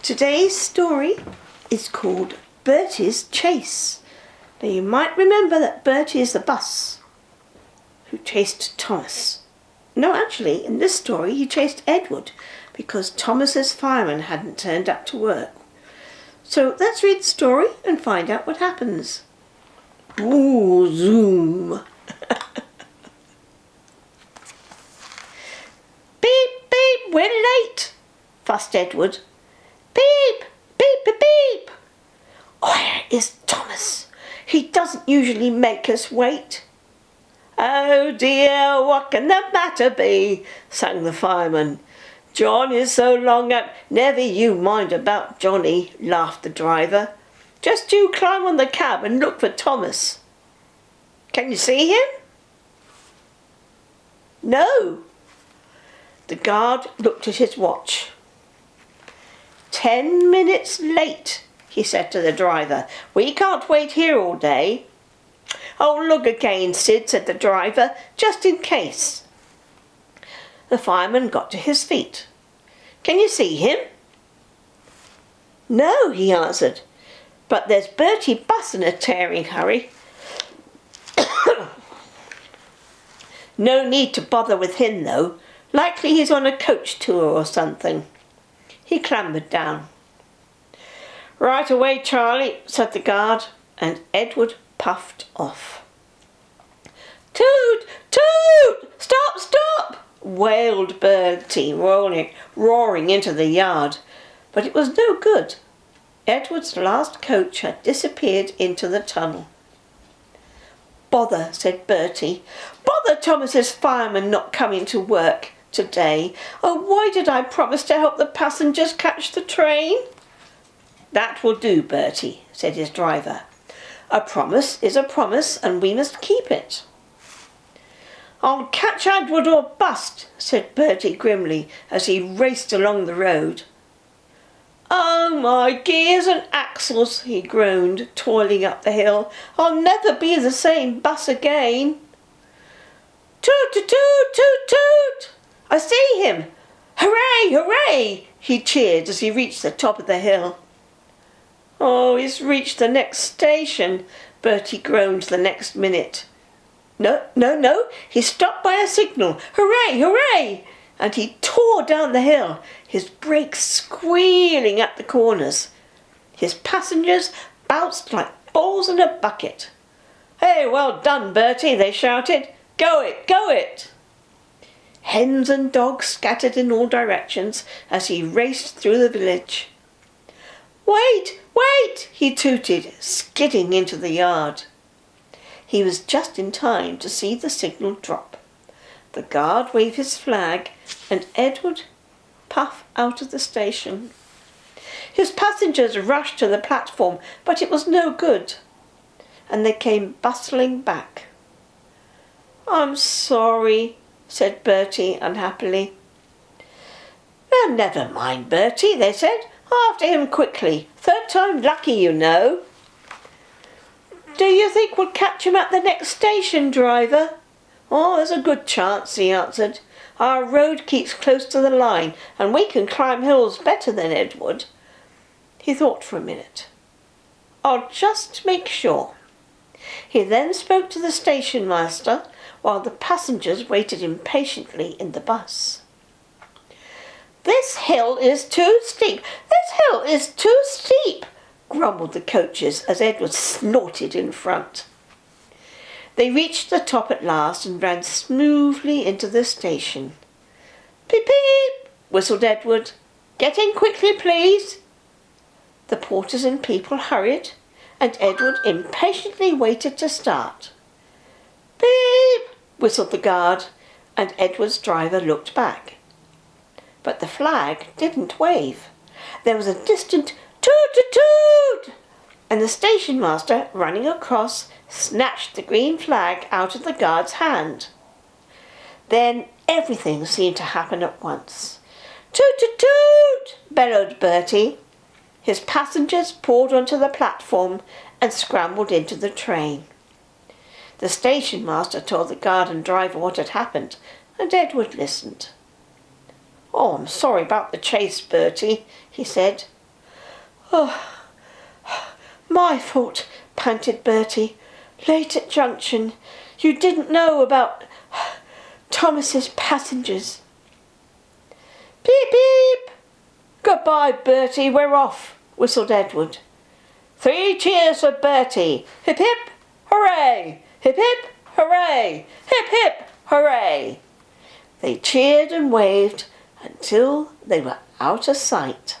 Today's story is called Bertie's Chase. Now you might remember that Bertie is the bus who chased Thomas. No, actually, in this story he chased Edward because Thomas's fireman hadn't turned up to work. So let's read the story and find out what happens. Ooh, zoom. Beep, beep, we're late, fussed Edward. Beep, beep, beep, beep. Where is Thomas? He doesn't usually make us wait. Oh dear, what can the matter be? Sang the fireman. John is so long out. Never you mind about Johnny, laughed the driver. Just you climb on the cab and look for Thomas. Can you see him? No. The guard looked at his watch. 10 minutes late, he said to the driver. We can't wait here all day. Oh, look again, Sid, said the driver, just in case. The fireman got to his feet. Can you see him? No, he answered, but there's Bertie the Bus in a tearing hurry. No need to bother with him, though. Likely he's on a coach tour or something. He clambered down. Right away, Charlie, said the guard, and Edward puffed off. Toot! Toot! Stop! Stop! Wailed Bertie, roaring into the yard. But it was no good. Edward's last coach had disappeared into the tunnel. Bother, said Bertie. Bother Thomas's fireman not coming to work today. Oh, why did I promise to help the passengers catch the train? That will do, Bertie, said his driver. A promise is a promise, and we must keep it. I'll catch Edward or bust, said Bertie grimly as he raced along the road. Oh, my gears and axles, he groaned, toiling up the hill. I'll never be the same bus again. Toot, toot, toot, toot, toot! I see him! Hooray, hooray! He cheered as he reached the top of the hill. Oh, he's reached the next station, Bertie groaned the next minute. No, he stopped by a signal. Hooray, hooray! And he tore down the hill, his brakes squealing at the corners. His passengers bounced like balls in a bucket. Hey, well done, Bertie, they shouted. Go it, go it! Hens and dogs scattered in all directions as he raced through the village. Wait, wait, he tooted, skidding into the yard. He was just in time to see the signal drop. The guard waved his flag and Edward puffed out of the station. His passengers rushed to the platform, but it was no good, and they came bustling back. I'm sorry, said Bertie unhappily. Well, never mind, Bertie, they said. After him quickly. Third time lucky, you know. Do you think we'll catch him at the next station, driver? Oh, there's a good chance, he answered. Our road keeps close to the line, and we can climb hills better than Edward. He thought for a minute. I'll just make sure. He then spoke to the station master, while the passengers waited impatiently in the bus. This hill is too steep. This hill is too steep, grumbled the coaches as Edward snorted in front. They reached the top at last and ran smoothly into the station. Beep, beep, whistled Edward. Get in quickly, please. The porters and people hurried, and Edward impatiently waited to start. Beep, whistled the guard, and Edward's driver looked back. But the flag didn't wave. There was a distant toot, toot, toot, and the station master, running across, snatched the green flag out of the guard's hand. Then everything seemed to happen at once. Toot, toot, toot, bellowed Bertie. His passengers poured onto the platform and scrambled into the train. The station master told the guard and driver what had happened, and Edward listened. "Oh, I'm sorry about the chase, Bertie," he said. Oh, my fault, panted Bertie. Late at junction. You didn't know about Thomas's passengers. Beep, beep. Goodbye, Bertie, we're off, whistled Edward. 3 cheers for Bertie. Hip, hip, hooray. Hip, hip, hooray. Hip, hip, hooray. They cheered and waved until they were out of sight.